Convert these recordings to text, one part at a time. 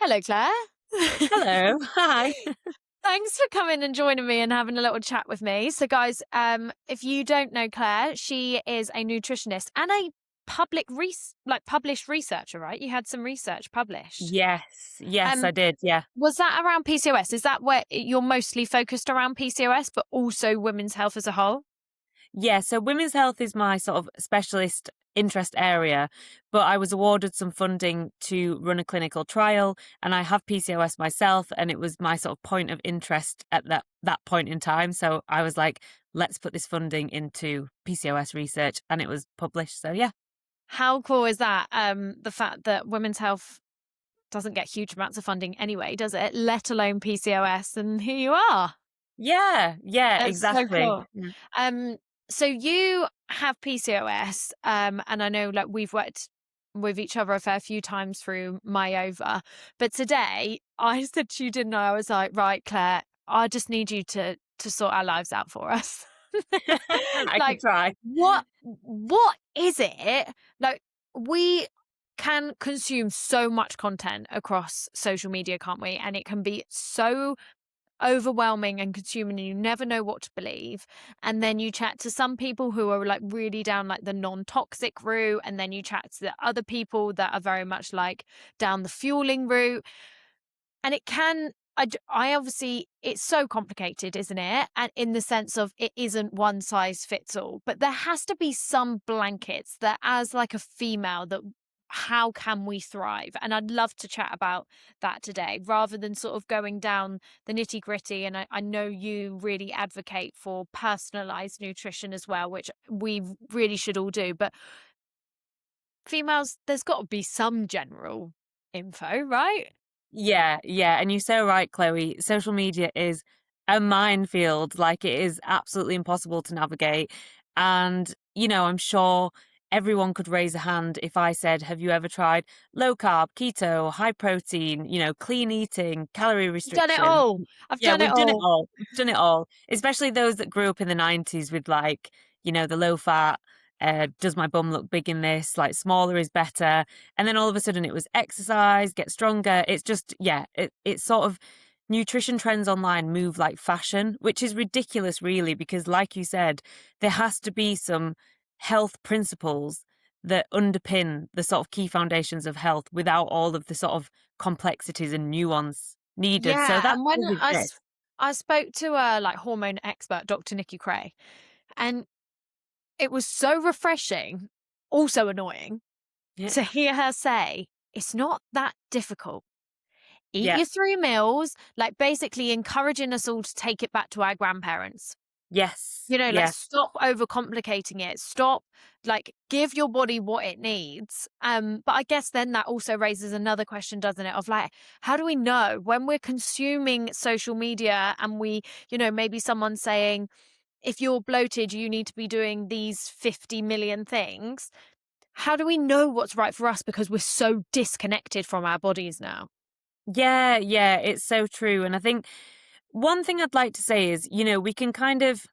Hello, Claire. Hello. Hi. Thanks for coming and joining me and having a little chat with me. So, guys, if you don't know Claire, she is a nutritionist and a published researcher, right? You had some research published. Yes. Yes, I Um, did. Yeah. was that around PCOS? Is that where you're mostly focused around PCOS, but also women's health as a whole? Yeah. So women's health is my sort of specialist interest area, but I was awarded some funding to run a clinical trial and I have PCOS myself and it was my sort of point of interest at that point in time. So I was like, let's put this funding into PCOS research and it was published. So yeah. How cool is that? The fact that women's health doesn't get huge amounts of funding anyway, does it? Let alone PCOS, and here you are. Yeah. Yeah, It's so exactly. cool. Um, so you have PCOS, and I know like we've worked with each other a fair few times through my over, but today I said to you, didn't I? I was like, right, Claire, I just need you to sort our lives out for us. I can Like, try. what is it? Like, we can consume so much content across social media, can't we? And it can be so overwhelming and consuming and you never know what to believe, and then you chat to some people who are like really down like the non-toxic route, and then you chat to the other people that are very much like down the fueling route, and it can I obviously it's so complicated, isn't it? And in the sense of it isn't one size fits all, but there has to be some blankets that as like a female that how can we thrive? And I'd love to chat about that today rather than sort of going down the nitty gritty. And I know you really advocate for personalized nutrition as well, which we really should all do. But females, there's got to be some general info, right? Yeah, yeah, and you're so right, Chloe. Social media is a minefield, like it is absolutely impossible to navigate. And, I'm sure everyone could raise a hand if I said, have you ever tried low carb, keto, high protein, clean eating, calorie Done it restriction? all. I've Yeah, done it we've done it all. all. We've done it all, especially those that grew up in the 90s with like, the low fat, does my bum look big in this? Like smaller is better. And then all of a sudden it was exercise, get stronger. It's just, yeah, it's sort of nutrition trends online move like fashion, which is ridiculous, really, because like you said, there has to be some health principles that underpin the sort of key foundations of health without all of the sort of complexities and nuance needed. So Yeah, that and when does exist. I spoke to a like hormone expert, Dr. Nikki Cray, and it was so refreshing, also annoying, Yeah. to hear her say, "It's not that difficult. Eat Yeah. your 3 meals," like, basically encouraging us all to take it back to our grandparents. Yes. Like, Yeah. stop overcomplicating it. Stop, like, give your body what it needs. But I guess then that also raises another question, doesn't it? Of like, how do we know when we're consuming social media and maybe someone's saying, if you're bloated, you need to be doing these 50 million things. How do we know what's right for us because we're so disconnected from our bodies now? Yeah, yeah, it's so true. And I think one thing I'd like to say is, we can kind of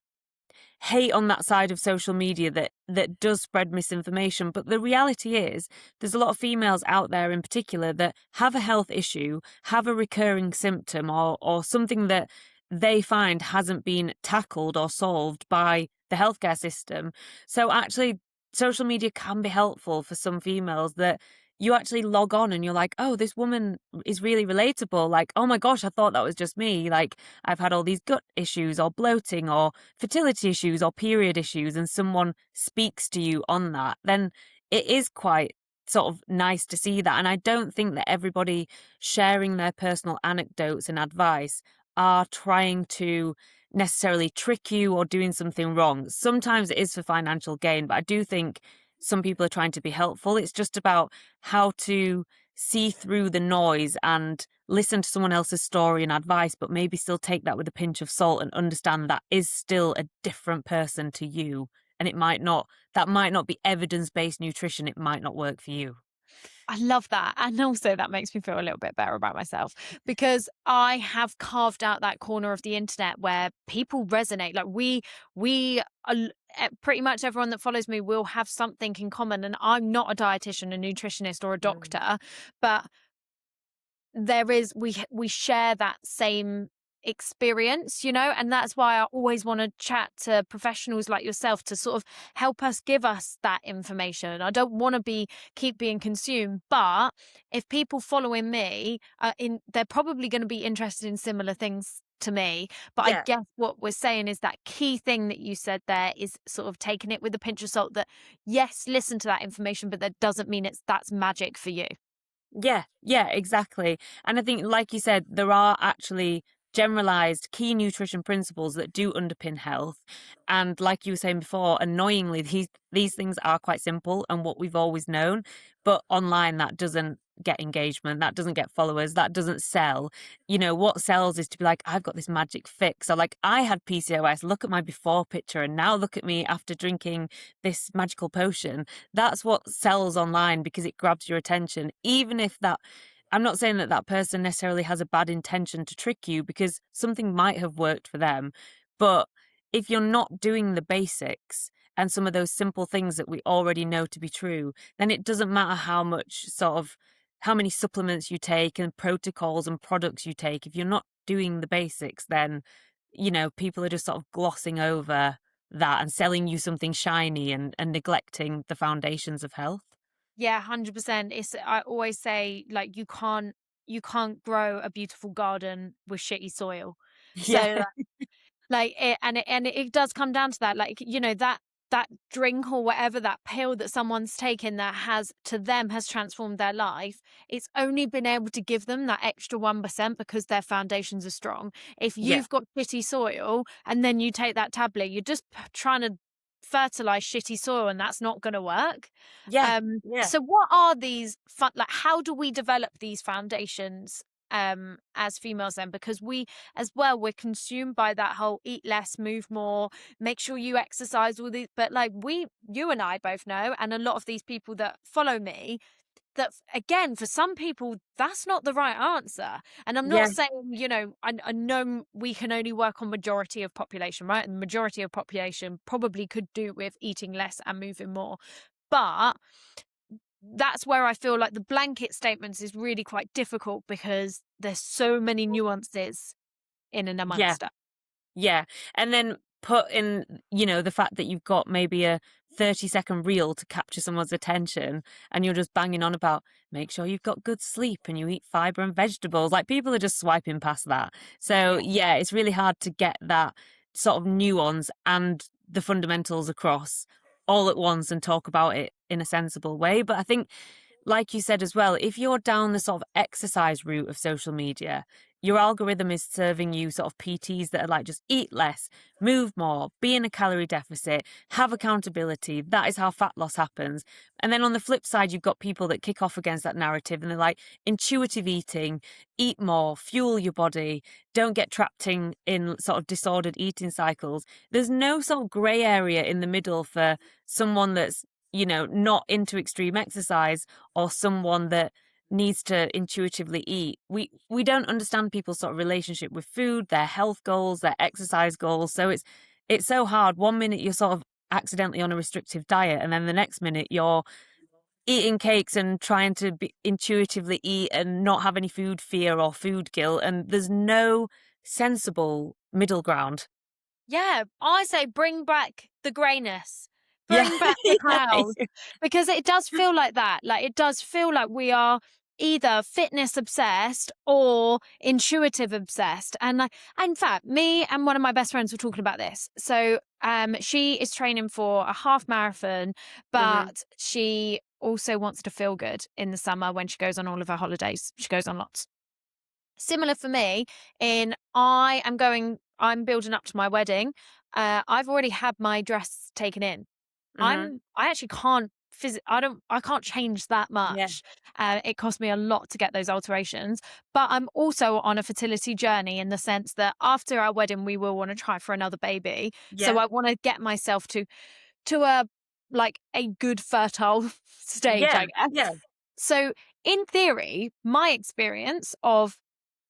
hate on that side of social media that does spread misinformation, but the reality is there's a lot of females out there in particular that have a health issue, have a recurring symptom or something that they find hasn't been tackled or solved by the healthcare system. So actually social media can be helpful for some females that you actually log on and you're like, oh, this woman is really relatable. Like, oh my gosh, I thought that was just me. Like, I've had all these gut issues or bloating or fertility issues or period issues, and someone speaks to you on that, then it is quite sort of nice to see that. And I don't think that everybody sharing their personal anecdotes and advice are trying to necessarily trick you or doing something wrong. Sometimes it is for financial gain, but I do think some people are trying to be helpful. It's just about how to see through the noise and listen to someone else's story and advice, but maybe still take that with a pinch of salt and understand that is still a different person to you. And that might not be evidence-based nutrition. It might not work for you. I love that. And also that makes me feel a little bit better about myself because I have carved out that corner of the internet where people resonate. Like we are, pretty much everyone that follows me will have something in common. And I'm not a dietitian, a nutritionist or a Mm. doctor, but there is we share that same experience, and that's why I always want to chat to professionals like yourself to sort of help us, give us that information. I don't want to keep being consumed, but if people following me they're probably going to be interested in similar things to me. But I Yeah. guess what we're saying is that key thing that you said there is sort of taking it with a pinch of salt, that yes, listen to that information, but that doesn't mean that's magic for you. Yeah, yeah, exactly. And I think, like you said, there are actually generalized key nutrition principles that do underpin health. And like you were saying before, annoyingly, these things are quite simple and what we've always known. But online, that doesn't get engagement, that doesn't get followers, that doesn't sell. What sells is to be like, I've got this magic fix. So like I had PCOS, look at my before picture, and now look at me after drinking this magical potion. That's what sells online because it grabs your attention, even if that I'm not saying that that person necessarily has a bad intention to trick you, because something might have worked for them. But if you're not doing the basics and some of those simple things that we already know to be true, then it doesn't matter how many supplements you take and protocols and products you take. If you're not doing the basics, then, people are just sort of glossing over that and selling you something shiny and neglecting the foundations of health. Yeah, 100%. I always say, like, you can't grow a beautiful garden with shitty soil. Yeah. So like it does come down to that, like, that drink or whatever, that pill that someone's taken that has to them has transformed their life. It's only been able to give them that extra 1% because their foundations are strong. If Yeah. you've got shitty soil and then you take that tablet, you're just trying to fertilize shitty soil, and that's not going to work. Yeah. Yeah. So what are these like, how do we develop these foundations as females then? Because we as well, we're consumed by that whole eat less, move more, make sure you exercise, all these, but like, you and I both know, and a lot of these people that follow me, that again, for some people that's not the right answer. And I'm not Yeah. saying, I know we can only work on majority of population, right? And the majority of population probably could do with eating less and moving more. But that's where I feel like the blanket statements is really quite difficult, because there's so many nuances in and Yeah. amongst it. Yeah. And then put in, the fact that you've got maybe a 30-second reel to capture someone's attention and you're just banging on about make sure you've got good sleep and you eat fiber and vegetables. Like people are just swiping past that. So Yeah. yeah, it's really hard to get that sort of nuance and the fundamentals across all at once and talk about it in a sensible way. But I think, like you said as well, if you're down the sort of exercise route of social media, your algorithm is serving you sort of PTs that are like, just eat less, move more, be in a calorie deficit, have accountability. That is how fat loss happens. And then on the flip side, you've got people that kick off against that narrative and they're like, intuitive eating, eat more, fuel your body, don't get trapped in sort of disordered eating cycles. There's no sort of grey area in the middle for someone that's, not into extreme exercise or someone that needs to intuitively eat. We don't understand people's sort of relationship with food, their health goals, their exercise goals. So it's so hard. One minute you're sort of accidentally on a restrictive diet, and then the next minute you're eating cakes and trying to intuitively eat and not have any food fear or food guilt. And there's no sensible middle ground. Yeah, I say bring back the greyness, Yeah. bring back the clouds, Yeah. because it does feel like that. Like, it does feel like we are either fitness obsessed or intuitive obsessed. And like, in fact, me and one of my best friends were talking about this. So, she is training for a half marathon, Hmm. but she also wants to feel good in the summer when she goes on all of her holidays. She goes on lots. Similar for me, in I'm building up to my wedding. I've already had my dress taken in. Hmm. I actually can't I can't change that Yeah. much. It cost me a lot to get those alterations, but I'm also on a fertility journey, in the sense that after our wedding we will want to try for another baby. So Yeah. I want to get myself to a like a good fertile stage, Yeah. I guess. Yeah. So in theory, my experience of,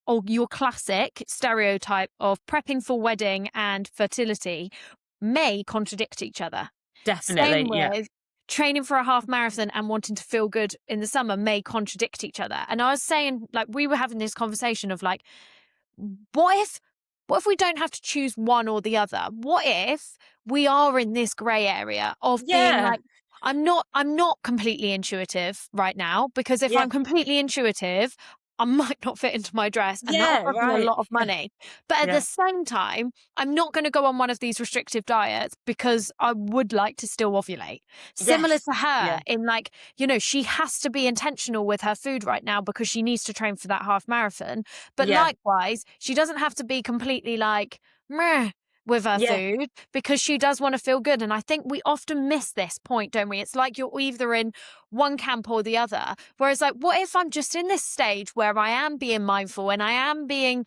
or your classic stereotype of prepping for wedding and fertility, may contradict each other. Same Definitely. Yeah. with training for a half marathon and wanting to feel good in the summer may contradict each other. And I was saying, like, we were having this conversation of like, what if we don't have to choose one or the other? What if we are in this gray area of being Yeah. like, I'm not completely intuitive right now, because if Yeah. I'm completely intuitive, I might not fit into my dress and that'll Yeah, cost me a right. lot of money. But at the Yeah. same time, I'm not going to go on one of these restrictive diets because I would like to still ovulate. Similar Yes. to Yeah. her in like, she has to be intentional with her food right now because she needs to train for that half marathon. But Yeah. likewise, she doesn't have to be completely like, meh, with her Yeah. food, because she does want to feel good. And I think we often miss this point, don't we? It's like you're either in one camp or the other. Whereas, like, what if I'm just in this stage where I am being mindful and I am being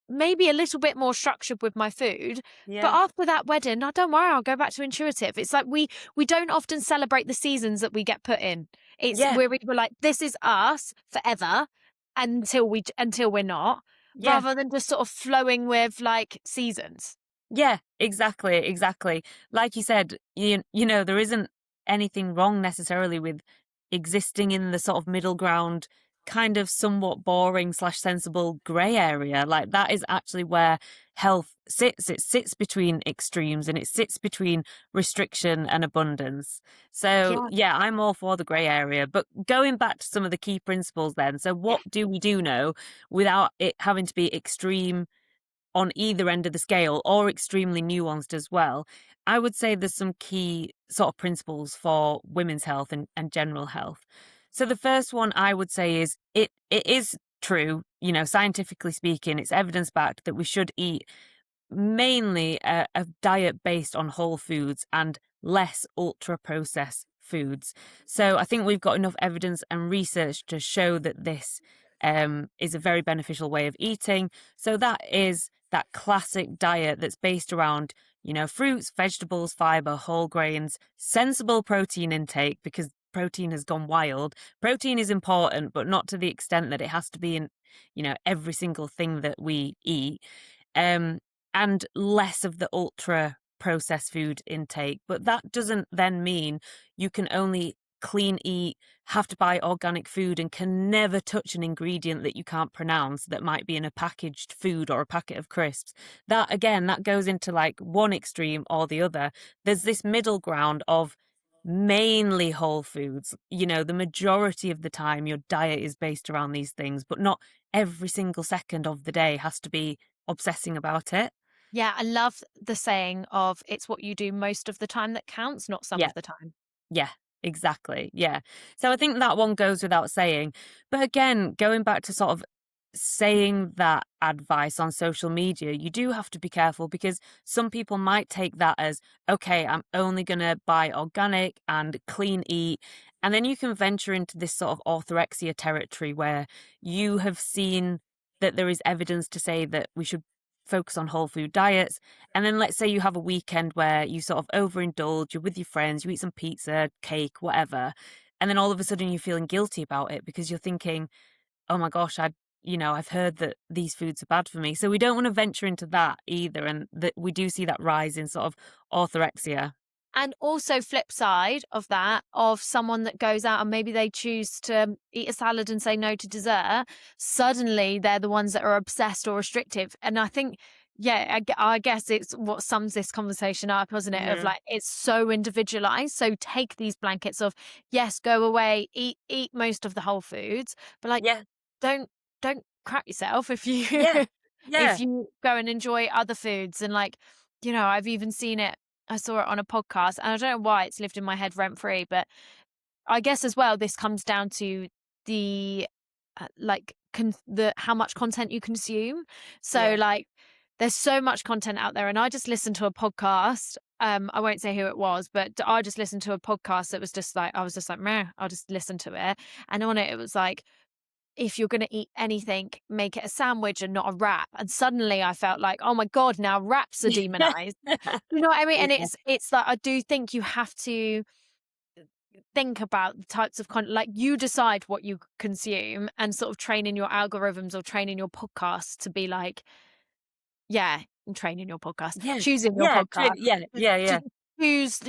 maybe a little bit more structured with my food, but Yeah. after that wedding, no, don't worry, I'll go back to intuitive. It's like we don't often celebrate the seasons that we get put in. It's Yeah. we're either like, this is us forever until we're not, Yeah. rather than just sort of flowing with like seasons. Yeah, exactly, exactly. Like you said, there isn't anything wrong necessarily with existing in the sort of middle ground, kind of somewhat boring slash sensible grey area. Like that is actually where health sits. It sits between extremes and it sits between restriction and abundance. So Yeah. yeah, I'm all for the grey area. But going back to some of the key principles then, so Yeah. what do we do know without it having to be extreme on either end of the scale or extremely nuanced as well? I would say there's some key sort of principles for women's health and general health. So the first one I would say is it is true, scientifically speaking, it's evidence backed that we should eat mainly a diet based on whole foods and less ultra processed foods. So I think we've got enough evidence and research to show that this is a very beneficial way of eating. So that is that classic diet that's based around, fruits, vegetables, fiber, whole grains, sensible protein intake, because protein has gone wild. Protein is important, but not to the extent that it has to be in, every single thing that we eat. Um, and less of the ultra processed food intake. But that doesn't then mean you can only clean eat, have to buy organic food, and can never touch an ingredient that you can't pronounce that might be in a packaged food or a packet of crisps. That again, that goes into like one extreme or the other. There's this middle ground of mainly whole foods. The majority of the time your diet is based around these things, but not every single second of the day has to be obsessing about it. Yeah, I love the saying of, it's what you do most of the time that counts, not some Yeah. of the time. Yeah, exactly. Yeah. So I think that one goes without saying. But again, going back to sort of saying that advice on social media, you do have to be careful because some people might take that as, okay, I'm only going to buy organic and clean eat. And then you can venture into this sort of orthorexia territory where you have seen that there is evidence to say that we should focus on whole food diets. And then let's say you have a weekend where you sort of overindulge, you're with your friends, you eat some pizza, cake, whatever. And then all of a sudden you're feeling guilty about it because you're thinking, oh my gosh, I've heard that these foods are bad for me. So we don't want to venture into that either. And that we do see that rise in sort of orthorexia. And also, flip side of that, of someone that goes out and maybe they choose to eat a salad and say no to dessert, suddenly they're the ones that are obsessed or restrictive. And I think, yeah, I guess it's what sums this conversation up, wasn't it? Of Yeah. like, it's so individualized. So take these blankets of, yes, go away, eat most of the whole foods, but like, Yeah. don't don't crap yourself if you Yeah. if Yeah. you go and enjoy other foods. And like, I've even seen it, I saw it on a podcast, and I don't know why it's lived in my head rent free, but I guess as well, this comes down to the the how much content you consume. So Yeah. like, there's so much content out there, and I just listened to a podcast. I won't say who it was, but I just listened to a podcast that was just like, I was just like, meh, I'll just listen to it. And on it was like, if you're going to eat anything, make it a sandwich and not a wrap. And suddenly I felt like, oh my God, now wraps are demonized. You know what I mean? And Yeah. it's like, I do think you have to think about the types of content, like you decide what you consume and sort of training your algorithms or training your podcast to be like, yeah, training your podcast, Yeah. choosing your Yeah. podcast Yeah. Yeah. to Yeah. choose,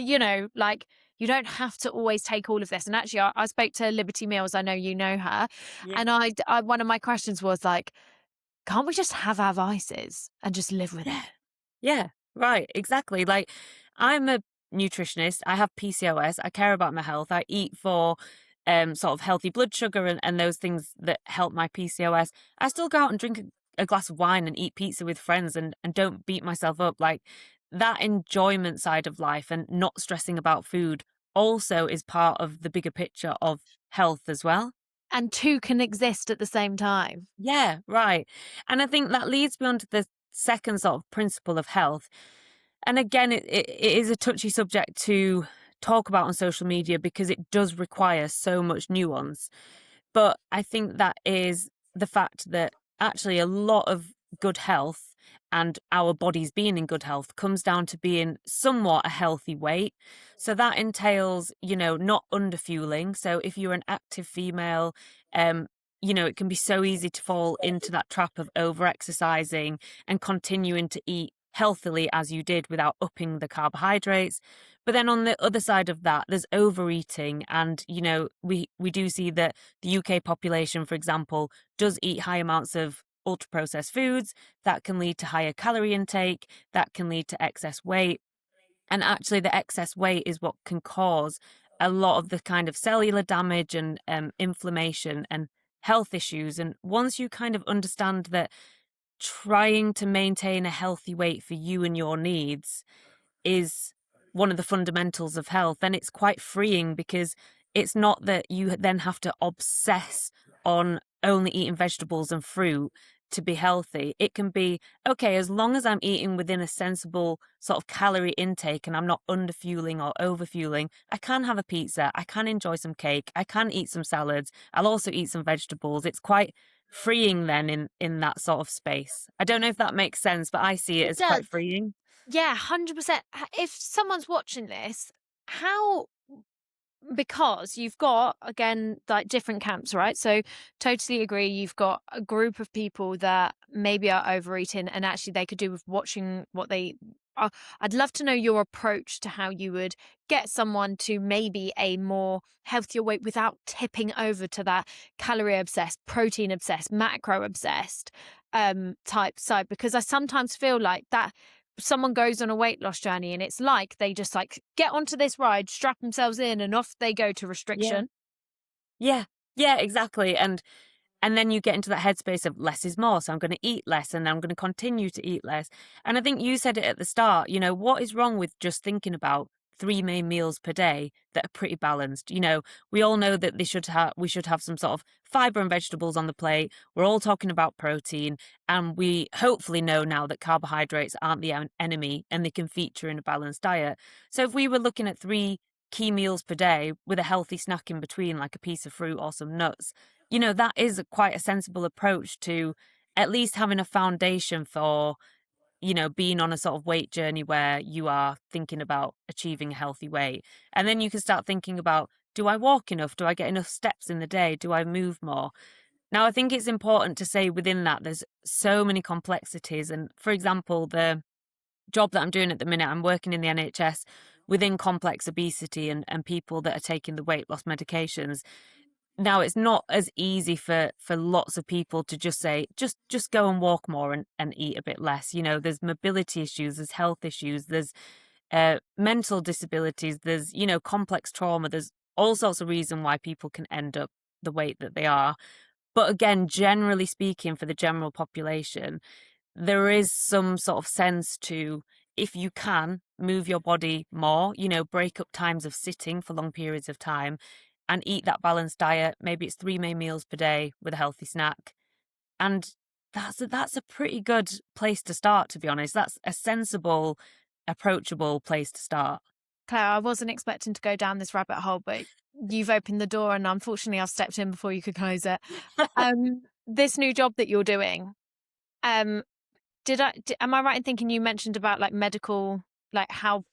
like You don't have to always take all of this. And actually, I spoke to Liberty Mills. I know you know her. Yeah. And one of my questions was like, can't we just have our vices and just live with Yeah. it? Yeah, right, exactly. Like, I'm a nutritionist. I have PCOS. I care about my health. I eat for sort of healthy blood sugar and those things that help my PCOS. I still go out and drink a glass of wine and eat pizza with friends and don't beat myself up. Like, that enjoyment side of life and not stressing about food also is part of the bigger picture of health as well. And two can exist at the same time. Yeah, right. And I think that leads me on to the second sort of principle of health. And again, it is a touchy subject to talk about on social media because it does require so much nuance. But I think that is the fact that actually a lot of good health and our bodies being in good health comes down to being somewhat a healthy weight. So that entails, not underfueling. So if you're an active female, um, it can be so easy to fall into that trap of over exercising and continuing to eat healthily as you did without upping the carbohydrates. But then on the other side of that, there's overeating. And, we do see that the UK population, for example, does eat high amounts of ultra processed foods. That can lead to higher calorie intake, that can lead to excess weight. And actually, the excess weight is what can cause a lot of the kind of cellular damage and inflammation and health issues. And once you kind of understand that trying to maintain a healthy weight for you and your needs is one of the fundamentals of health, and it's quite freeing because it's not that you then have to obsess on only eating vegetables and fruit to be healthy. It can be, okay, as long as I'm eating within a sensible sort of calorie intake and I'm not underfueling or overfueling, I can have a pizza, I can enjoy some cake, I can eat some salads, I'll also eat some vegetables. It's quite freeing then in that sort of space. I don't know if that makes sense, but I see it It as does. quite freeing. Yeah, 100%. If someone's watching this, how because you've got again like different camps, right? So totally agree, you've got a group of people that maybe are overeating and actually they could do with watching what they are. I'd love to know your approach to how you would get someone to maybe a more healthier weight without tipping over to that calorie obsessed, protein obsessed, macro obsessed type side, because I sometimes feel like that someone goes on a weight loss journey and it's like they just like get onto this ride, strap themselves in, and off they go to Yeah. restriction. Yeah. Yeah, exactly. And then you get into that headspace of less is more. So I'm going to eat less and I'm going to continue to eat less. And I think you said it at the start, what is wrong with just thinking about three main meals per day that are pretty balanced? We all know that we should have some sort of fiber and vegetables on the plate. We're all talking about protein, and we hopefully know now that carbohydrates aren't the enemy and they can feature in a balanced diet. So if we were looking at three key meals per day with a healthy snack in between, like a piece of fruit or some nuts, that is quite a sensible approach to at least having a foundation for, being on a sort of weight journey where you are thinking about achieving a healthy weight. And then you can start thinking about, do I walk enough? Do I get enough steps in the day? Do I move more? Now, I think it's important to say within that, there's so many complexities. And for example, the job that I'm doing at the minute, I'm working in the NHS within complex obesity and people that are taking the weight loss medications. Now it's not as easy for lots of people to just say, just go and walk more and eat a bit less. There's mobility issues, there's health issues, there's mental disabilities, there's, complex trauma, there's all sorts of reason why people can end up the weight that they are. But again, generally speaking, for the general population, there is some sort of sense to, if you can move your body more, break up times of sitting for long periods of time and eat that balanced diet. Maybe it's three main meals per day with a healthy snack. And that's a pretty good place to start, to be honest. That's a sensible, approachable place to start. Claire, I wasn't expecting to go down this rabbit hole, but you've opened the door and unfortunately I've stepped in before you could close it. This new job that you're doing, um, am I right in thinking you mentioned about like medical, like how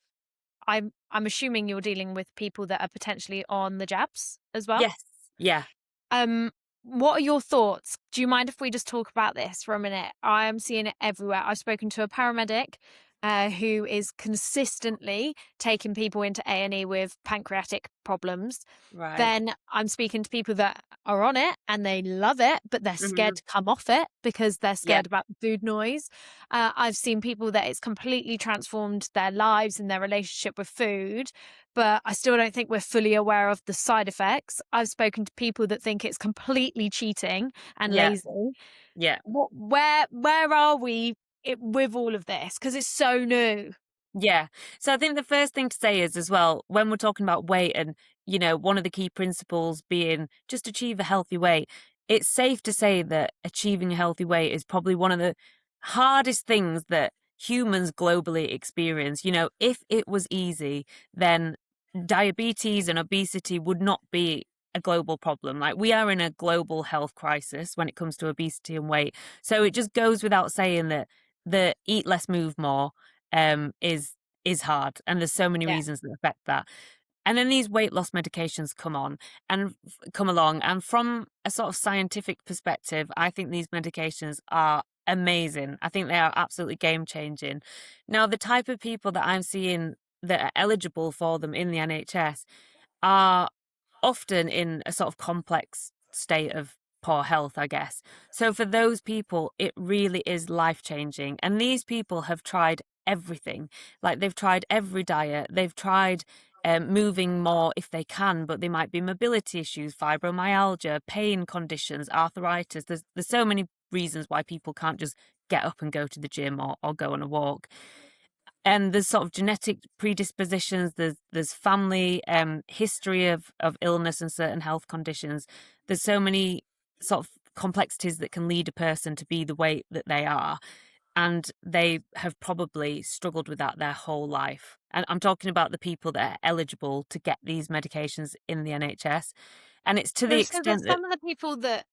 I'm assuming you're dealing with people that are potentially on the jabs as well? Yes. Yeah. Um, what are your thoughts? Do you mind if we just talk about this for a minute? I am seeing it everywhere. I've spoken to a paramedic. who is consistently taking people into A&E with pancreatic problems, Right. then I'm speaking to people that are on it and they love it, but they're scared Mhm. to come off it because they're Yeah. scared about the food noise. I've seen people that it's completely transformed their lives and their relationship with food, but I still don't think we're fully aware of the side effects. I've spoken to people that think it's completely cheating and Yeah. lazy. Yeah. Where are we with all of this? Because it's so new. Yeah. So I think the first thing to say is as well, when we're talking about weight and, one of the key principles being just achieve a healthy weight, it's safe to say that achieving a healthy weight is probably one of the hardest things that humans globally experience. If it was easy, then diabetes and obesity would not be a global problem. Like we are in a global health crisis when it comes to obesity and weight. So it just goes without saying that the eat less, move more is hard, and there's so many Yeah. reasons that affect that. And then these weight loss medications come along, and from a sort of scientific perspective, I think these medications are amazing. I think they are absolutely game changing. Now, the type of people that I'm seeing that are eligible for them in the NHS are often in a sort of complex state of poor health, I guess. So for those people, it really is life changing. And these people have tried everything. Like they've tried every diet, they've tried moving more if they can, but they might be mobility issues, fibromyalgia, pain conditions, arthritis. There's so many reasons why people can't just get up and go to the gym or go on a walk. And there's sort of genetic predispositions, there's family history of illness and certain health conditions. There's so many sort of complexities that can lead a person to be the way that they are, and they have probably struggled with that their whole life. And I'm talking about the people that are eligible to get these medications in the NHS, and it's to the So extent there's that some of the people that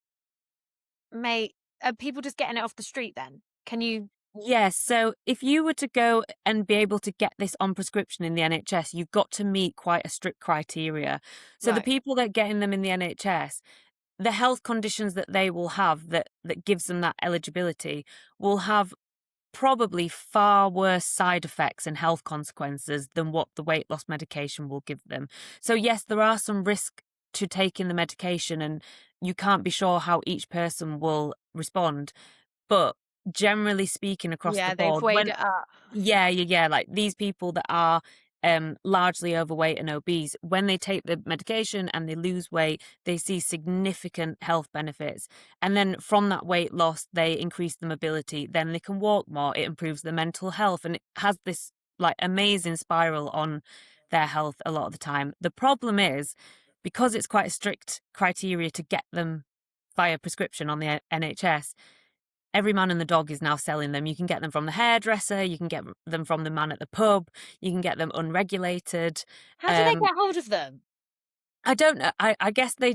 may are people just getting it off the street then? Can you yes. So if you were to go and be able to get this on prescription in the NHS, you've got to meet quite a strict criteria. So the right. people that are getting them in the NHS, the health conditions that they will have that gives them that eligibility will have probably far worse side effects and health consequences than what the weight loss medication will give them. So yes, there are some risk to taking the medication, and you can't be sure how each person will respond. But generally speaking, across the Yeah, they've board, weighed when it up. yeah, like these people that are largely overweight and obese, when they take the medication and they lose weight, they see significant health benefits. And then from that weight loss, they increase the mobility, then they can walk more, it improves their mental health, and it has this like amazing spiral on their health a lot of the time. The problem is, because it's quite a strict criteria to get them via prescription on the NHS, every man and the dog is now selling them. You can get them from the hairdresser, you can get them from the man at the pub, you can get them unregulated. How do they Um, get hold of them? I don't know. I guess they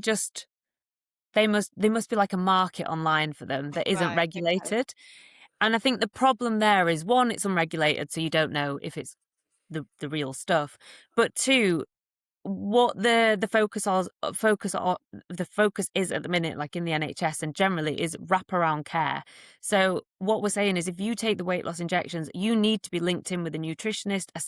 must be like a market online for them that isn't Right, okay. regulated. And I think the problem there is one, it's unregulated, so you don't know if it's the real stuff. But two, what the focus is at the minute, like in the NHS and generally, is wraparound care. So what we're saying is, if you take the weight loss injections, you need to be linked in with a nutritionist, a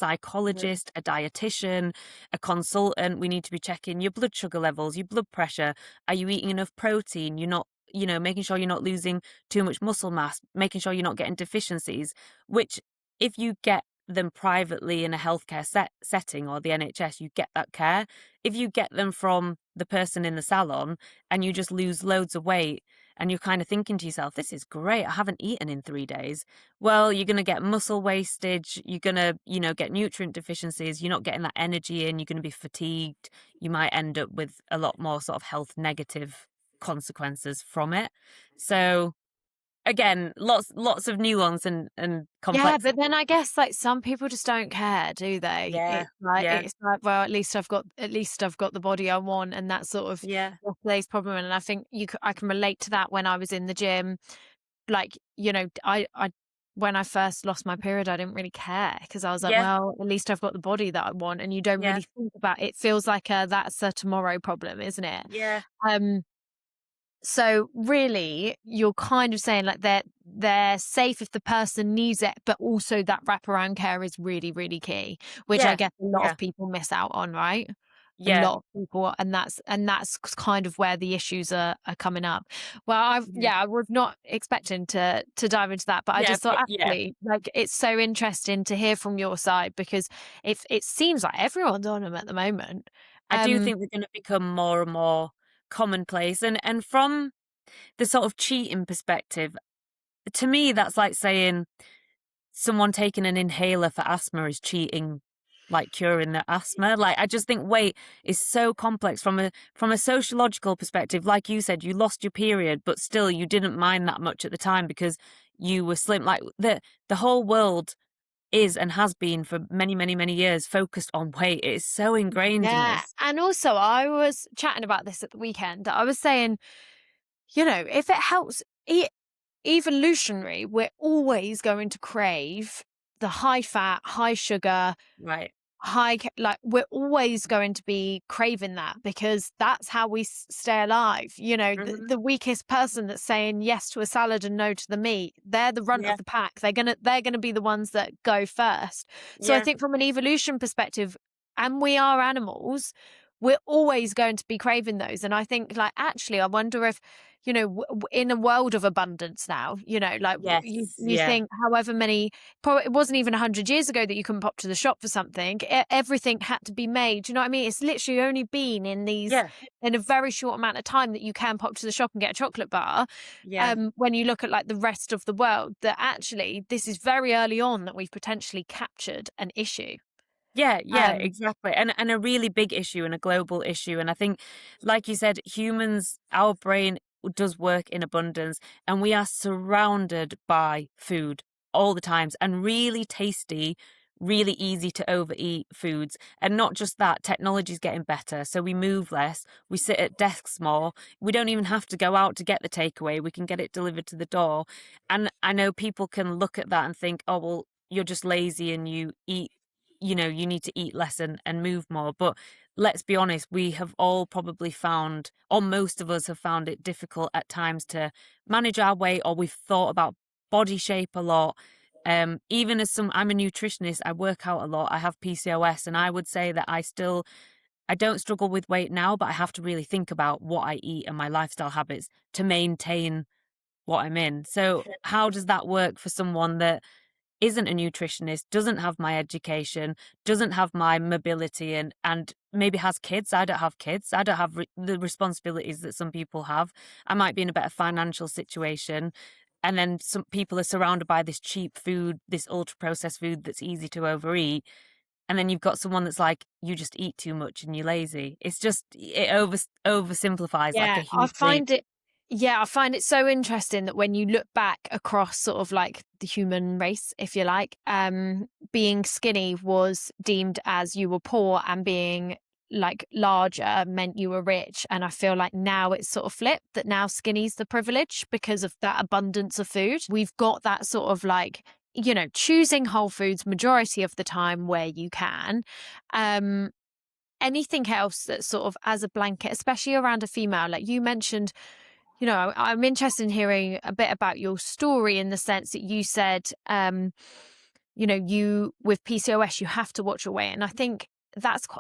Mm. psychologist, a dietitian, a consultant. We need to be checking your blood sugar levels, your blood pressure. Are you eating enough protein? You're not, making sure you're not losing too much muscle mass, making sure you're not getting deficiencies, which if you get them privately in a healthcare setting or the NHS, you get that care. If you get them from the person in the salon and you just lose loads of weight and you're kind of thinking to yourself, this is great, I haven't eaten in 3 days. Well, you're going to get muscle wastage. You're going to, get nutrient deficiencies. You're not getting that energy in. You're going to be fatigued. You might end up with a lot more sort of health negative consequences from it. So again, lots of nuance and Yeah, but complexity. then I guess, like, some people just don't care, do they? Yeah, yeah, Well, at least I've got the body I want, and that's sort of yeah, yesterday's problem, and I think I can relate to that when I was in the gym. Like, I when I first lost my period, I didn't really care because I was like, yeah, "Well, at least I've got the body that I want," and you don't yeah, really think about it. Feels like that's a tomorrow problem, isn't it? yeah, Um So really, you're kind of saying like that. they're safe if the person needs it, but also that wraparound care is really, really key, which I Yeah. guess a lot Yeah. of people miss out on, right? A Yeah. lot of people, and that's kind of where the issues are coming up. Well, Mhm. I was not expecting to dive into that, but I Yeah, just thought yeah. actually, like, it's so interesting to hear from your side because it seems like everyone's on them at the moment. I do Um, think they're gonna become more and more commonplace, and from the sort of cheating perspective, to me, that's like saying someone taking an inhaler for asthma is cheating, like curing their asthma. Like, I just think weight is so complex from a sociological perspective. Like you said, you lost your period, but still you didn't mind that much at the time because you were slim. Like the whole world is and has been for many, many, many years focused on weight. It is so ingrained in yeah, us. and also I was chatting about this at the weekend. I was saying, if it helps, evolutionary, we're always going to crave the high fat, high sugar, Right. like we're always going to be craving that because that's how we stay alive. Hmm. The weakest person that's saying yes to a salad and no to the meat, they're the runt Yeah. of the pack. They're gonna be the ones that go first. So I Yeah. think from an evolution perspective, and we are animals, we're always going to be craving those. And I think, like, actually, I wonder if, in a world of abundance now, like, Yes. you Yeah. think however many, probably it wasn't even 100 years ago that you can pop to the shop for something. Everything had to be made. Do you know what I mean? It's literally only been Yeah. in a very short amount of time that you can pop to the shop and get a chocolate bar. Yeah. When you look at, like, the rest of the world, that actually this is very early on that we've potentially captured an issue. Yeah, yeah, Um, exactly. And a really big issue and a global issue. And I think, like you said, humans, our brain does work in abundance and we are surrounded by food all the times and really tasty, really easy to overeat foods. And not just that, technology's getting better. So we move less, we sit at desks more. We don't even have to go out to get the takeaway. We can get it delivered to the door. And I know people can look at that and think, oh, well, you're just lazy and you eat, you need to eat less and move more. But let's be honest, we have all probably found, or most of us have found it difficult at times to manage our weight, or we've thought about body shape a lot. Even as I'm a nutritionist, I work out a lot. I have PCOS, and I would say that I don't struggle with weight now, but I have to really think about what I eat and my lifestyle habits to maintain what I'm in. So, how does that work for someone that isn't a nutritionist, doesn't have my education, doesn't have my mobility and maybe has kids? I don't have kids. I don't have the responsibilities that some people have. I might be in a better financial situation. And then some people are surrounded by this cheap food, this ultra processed food that's easy to overeat. And then you've got someone that's like, you just eat too much and you're lazy. It's just, it oversimplifies like a Yeah, I hugely. find it yeah, I find it so interesting that when you look back across sort of like the human race, if you like, being skinny was deemed as you were poor and being like larger meant you were rich. And I feel like now it's sort of flipped that now skinny's the privilege because of that abundance of food. We've got that sort of like, choosing whole foods majority of the time where you can. Um, Anything else that sort of as a blanket, especially around a female, like you mentioned, I'm interested in hearing a bit about your story in the sense that you said, you with PCOS, you have to watch your weight. And I think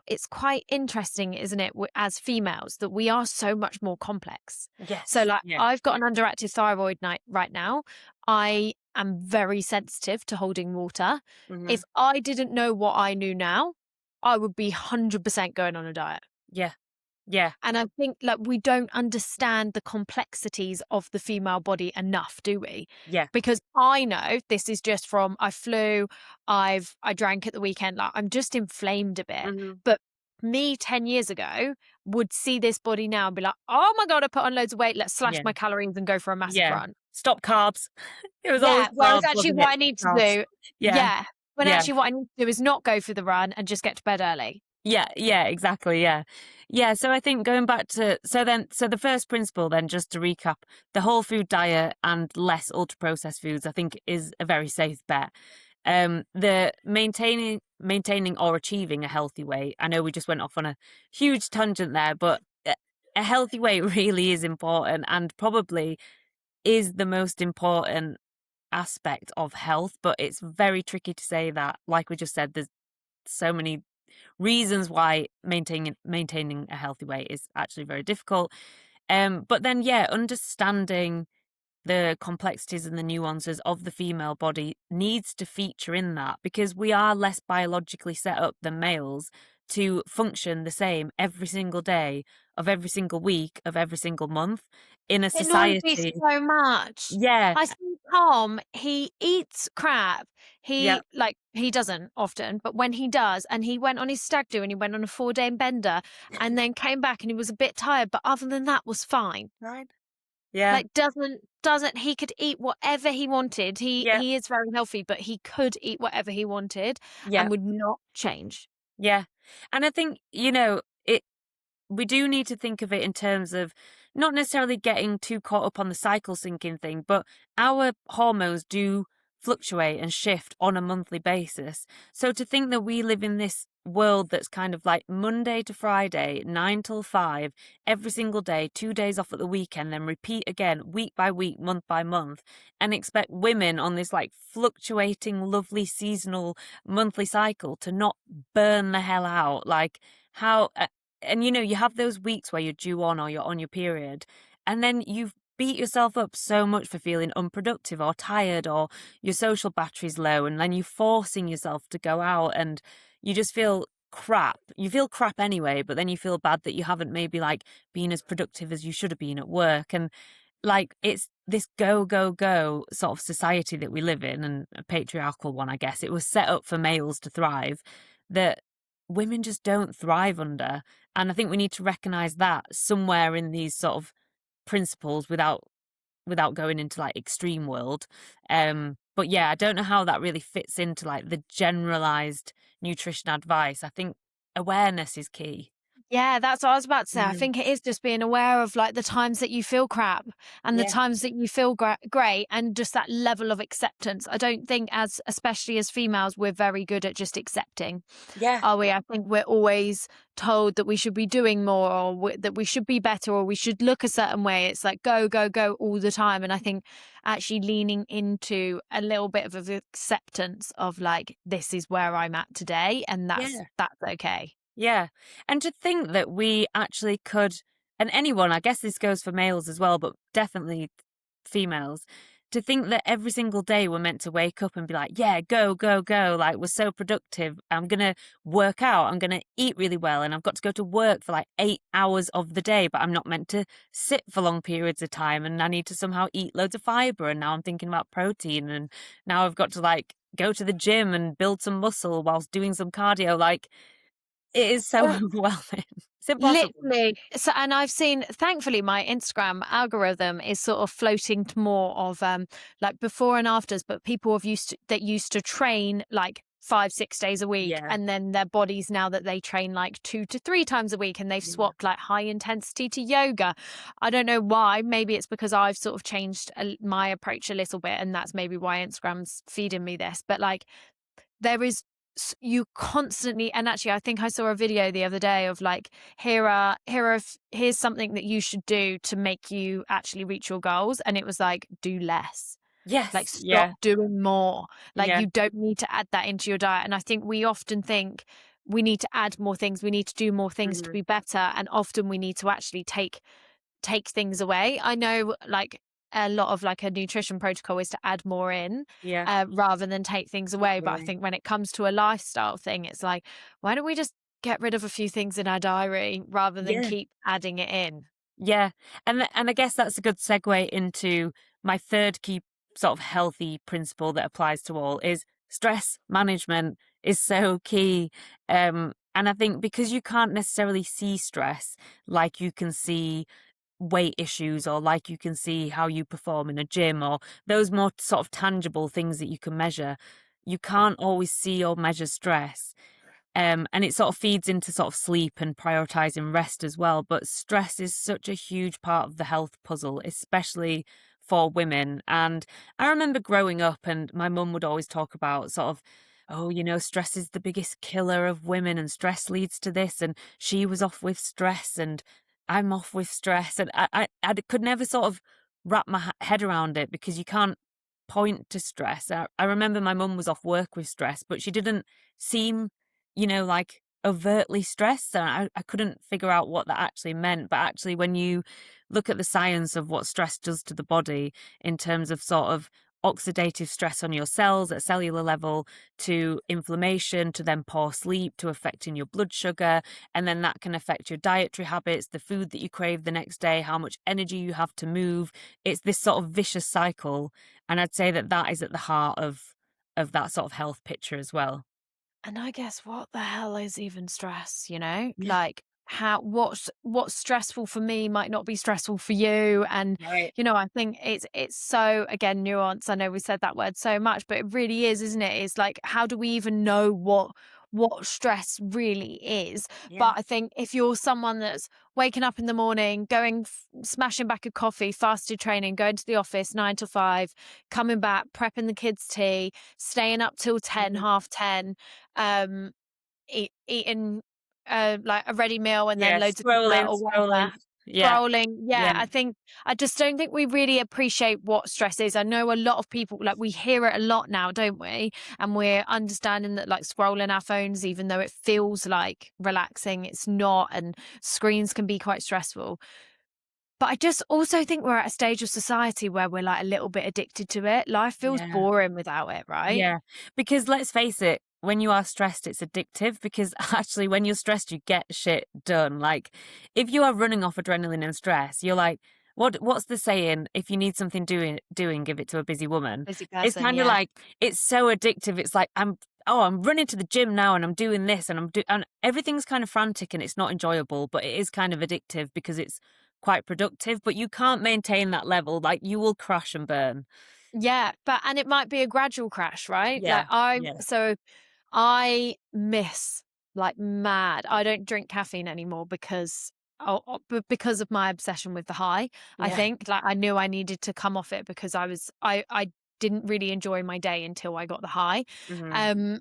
it's quite interesting, isn't it, as females, that we are so much more complex. So, Yes. like, Yeah. I've got an underactive thyroid right now. I am very sensitive to holding water. Hmm. If I didn't know what I knew now, I would be 100% going on a diet. Yeah. Yeah. And I think, like, we don't understand the complexities of the female body enough, do we? Yeah. Because I know this is just from I flew, I drank at the weekend, like I'm just inflamed a bit. Hmm. But me 10 years ago would see this body now and be like, oh my God, I put on loads of weight. Let's slash Yeah. my calories and go for a massive Yeah. run. Stop carbs. It was always Yeah. Whereas carbs, actually wasn't what it? I need to Carbs. do, Yeah. yeah. When Yeah. actually what I need to do is not go for the run and just get to bed early. Yeah. Yeah. Exactly. Yeah. Yeah. So I think going back to, so the first principle then, just to recap, the whole food diet and less ultra processed foods, I think is a very safe bet. The maintaining or achieving a healthy weight. I know we just went off on a huge tangent there, but a healthy weight really is important and probably is the most important aspect of health, but it's very tricky to say that. Like we just said, there's so many reasons why maintaining a healthy weight is actually very difficult. But then, yeah, understanding the complexities and the nuances of the female body needs to feature in that, because we are less biologically set up than males to function the same every single day of every single week of every single month in a It annoys me society. so much. Yeah, I see Tom, he eats crap. yeah, He doesn't often, but when he does, and he went on his stag do and he went on a 4-day bender and then came back and he was a bit tired, but other than that was fine. right. Yeah, Like, doesn't he could eat whatever he wanted. yeah, He is very healthy, but he could eat whatever he wanted yeah, and would not change. yeah. And I think, it we do need to think of it in terms of not necessarily getting too caught up on the cycle syncing thing, but our hormones do fluctuate and shift on a monthly basis. So to think that we live in this world that's kind of like Monday to Friday, 9 till 5, every single day, 2 days off at the weekend, then repeat again week by week, month by month, and expect women on this like fluctuating, lovely seasonal monthly cycle to not burn the hell out. Like, how and you have those weeks where you're due on or you're on your period, and then you've beat yourself up so much for feeling unproductive or tired, or your social battery's low, and then you're forcing yourself to go out and you just feel crap. You feel crap anyway, but then you feel bad that you haven't maybe like been as productive as you should have been at work. And like, it's this go, go, go sort of society that we live in, and a patriarchal one, I guess. It was set up for males to thrive, that women just don't thrive under. And I think we need to recognize that somewhere in these sort of principles without going into like extreme world. But yeah, I don't know how that really fits into like the generalized nutrition advice. I think awareness is key. Yeah, that's what I was about to say. I Mhm. think it is just being aware of like the times that you feel crap and the Yeah. times that you feel great, and just that level of acceptance. I don't think, as especially as females, we're very good at just accepting, Yeah. are we? I think we're always told that we should be doing more, or that we should be better, or we should look a certain way. It's like go, go, go all the time. And I think actually leaning into a little bit of acceptance of like, this is where I'm at today, and Yeah. that's okay. Yeah. And to think that we actually could, and anyone, I guess this goes for males as well, but definitely females, to think that every single day we're meant to wake up and be like, yeah, go, go, go. Like, we're so productive. I'm going to work out. I'm going to eat really well. And I've got to go to work for like 8 hours of the day, but I'm not meant to sit for long periods of time. And I need to somehow eat loads of fiber. And now I'm thinking about protein. And now I've got to like go to the gym and build some muscle whilst doing some cardio. Like, it is so overwhelming. It's impossible. Literally. So, and I've seen, thankfully, my Instagram algorithm is sort of floating to more of like before and afters, but people that used to train like 5-6 days a week, Yeah, and then their bodies now that they train like 2 to 3 times a week, and they've yeah, swapped like high intensity to yoga. I don't know why. Maybe it's because I've sort of changed my approach a little bit, and that's maybe why Instagram's feeding me this. But like, there is you constantly, and actually I think I saw a video the other day of like, here's something that you should do to make you actually reach your goals, and it was like, do less. Like, yes, stop yeah, doing more. Like, yeah, you don't need to add that into your diet. And I think we often think we need to add more things, we need to do more things to mhm, be better, and often we need to actually take things away. I know like a lot of like a nutrition protocol is to add more in, yeah, rather than take things away. But I agree. think when it comes to a lifestyle thing, it's like, why don't we just get rid of a few things in our diary rather than Yeah, keep adding it in? yeah, and I guess that's a good segue into my third key sort of healthy principle that applies to all is stress management is so key. And I think because you can't necessarily see stress like you can see weight issues, or like you can see how you perform in a gym, or those more sort of tangible things that you can measure, you can't always see or measure stress. And it sort of feeds into sort of sleep and prioritizing rest as well. But stress is such a huge part of the health puzzle, especially for women. And I remember growing up, and my mum would always talk about sort of, oh, stress is the biggest killer of women, and stress leads to this. And she was off with stress, and I'm off with stress. And I could never sort of wrap my head around it, because you can't point to stress. I remember my mum was off work with stress, but she didn't seem, like overtly stressed. And I couldn't figure out what that actually meant. But actually, when you look at the science of what stress does to the body in terms of sort of oxidative stress on your cells at cellular level, to inflammation, to then poor sleep, to affecting your blood sugar, and then that can affect your dietary habits, the food that you crave the next day, how much energy you have to move. It's this sort of vicious cycle, and I'd say that that is at the heart of that sort of health picture as well. And I guess what the hell is even stress, you know? Yeah. Like how what's stressful for me might not be stressful for you. And Right. I think it's so, again, nuance. I know we said that word so much, but it really is, isn't it? It's like, how do we even know what stress really is? Yeah. But I think if you're someone that's waking up in the morning, going smashing back a coffee, fasted training, going to the office 9 to 5, coming back, prepping the kids' tea, staying up till 10, Mhm. half 10, um, eating, like a ready meal and then Yeah, loads of dessert or scrolling. whatever, Yeah, scrolling. Yeah, yeah, I just don't think we really appreciate what stress is. I know a lot of people, like, we hear it a lot now, don't we? And we're understanding that, like, scrolling our phones, even though it feels like relaxing, it's not, and screens can be quite stressful. But I just also think we're at a stage of society where we're, like, a little bit addicted to it. Life feels yeah. boring without it, right? Yeah, because let's face it, when you are stressed, it's addictive because actually when you're stressed, you get shit done. Like if you are running off adrenaline and stress, you're like, what's the saying? If you need something doing, give it to a busy woman. Busy It's person, kind of yeah. like it's so addictive. It's like I'm running to the gym now and I'm doing this and and everything's kind of frantic and it's not enjoyable, but it is kind of addictive because it's quite productive, but you can't maintain that level. Like you will crash and burn. Yeah, but and it might be a gradual crash, right? Yeah. Like I Yeah. so I miss like mad. I don't drink caffeine anymore because because of my obsession with the high. I Yeah. think like I knew I needed to come off it because I didn't really enjoy my day until I got the high. Mhm. Um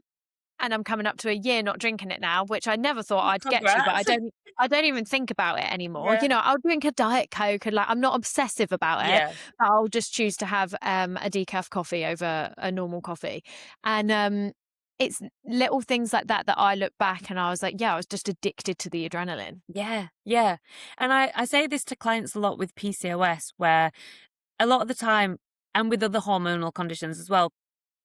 and I'm coming up to a year not drinking it now, which I never thought I'd get to, but Congrats. I don't even think about it anymore. Yeah. I'll drink a Diet Coke and, like, I'm not obsessive about it, Yeah. but I'll just choose to have a decaf coffee over a normal coffee. And it's little things like that that I look back and I was like, yeah, I was just addicted to the adrenaline. Yeah. Yeah. And I say this to clients a lot with PCOS, where a lot of the time, and with other hormonal conditions as well,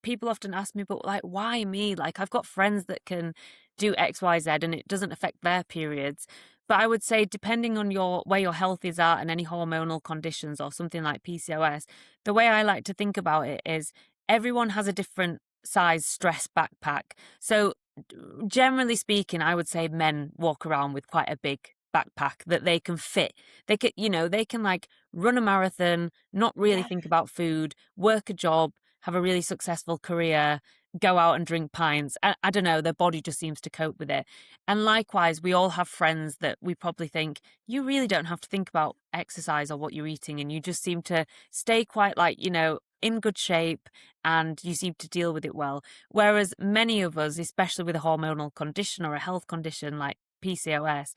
people often ask me, but like, why me? Like, I've got friends that can do X, Y, Z and it doesn't affect their periods. But I would say, depending on where your health is at and any hormonal conditions or something like PCOS, the way I like to think about it is everyone has a different size stress backpack. So, generally speaking, I would say men walk around with quite a big backpack that they can fit. They can like run a marathon, not really Yeah. think about food, work a job, have a really successful career, go out and drink pints. I don't know, their body just seems to cope with it. And likewise, we all have friends that we probably think, you really don't have to think about exercise or what you're eating. And you just seem to stay quite like, in good shape and you seem to deal with it well. Whereas many of us, especially with a hormonal condition or a health condition like PCOS,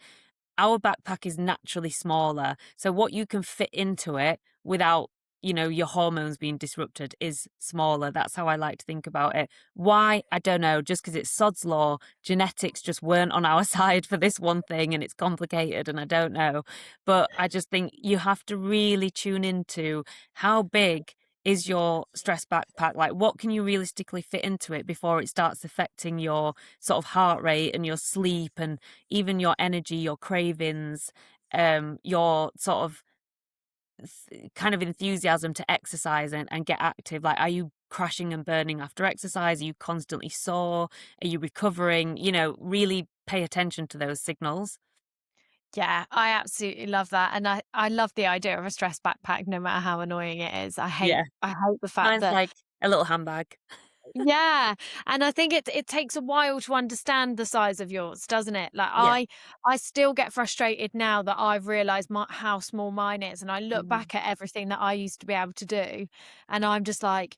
our backpack is naturally smaller. So what you can fit into it without, your hormones being disrupted is smaller. That's how I like to think about it. Why? I don't know. Just because it's sod's law, genetics just weren't on our side for this one thing and it's complicated and I don't know. But I just think you have to really tune into how big is your stress backpack? Like, what can you realistically fit into it before it starts affecting your sort of heart rate and your sleep and even your energy, your cravings, your sort of kind of enthusiasm to exercise and get active? Like, are you crashing and burning after exercise? Are you constantly sore? Are you recovering? Really pay attention to those signals. Yeah, I absolutely love that. And I love the idea of a stress backpack, no matter how annoying it is. Yeah. I hate the fact Mine's that, like a little handbag. yeah, and I think it takes a while to understand the size of yours, doesn't it? Like Yeah. I still get frustrated now that I've realized how small mine is, and I look Mhm. back at everything that I used to be able to do, and I'm just like,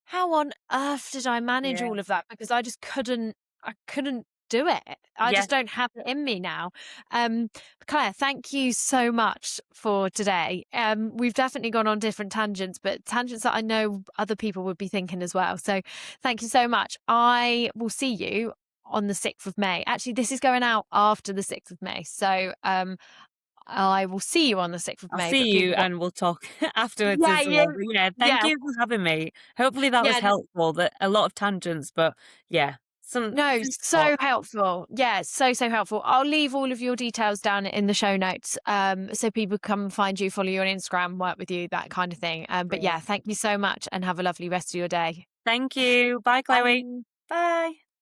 how on earth did I manage Yeah. all of that? Because I just couldn't. I couldn't do it. I Yeah. just don't have it in me now. Um, Claire, thank you so much for today. We've definitely gone on different tangents, but tangents that I know other people would be thinking as well. So thank you so much. I will see you on the 6th of May. Actually, this is going out after the 6th of May. So I will see you on the 6th of I'll May, see but you people, and we'll talk afterwards yeah, as well. But yeah, thank yeah, you for having me. Hopefully that was yeah. helpful. That a lot of tangents, but yeah, some No, food for thought. so helpful. Yeah, so helpful. I'll leave all of your details down in the show notes, so people come find you, follow you on Instagram, work with you, that kind of thing. But Great. yeah, thank you so much and have a lovely rest of your day. Thank you. Bye, Chloe. Bye. Bye.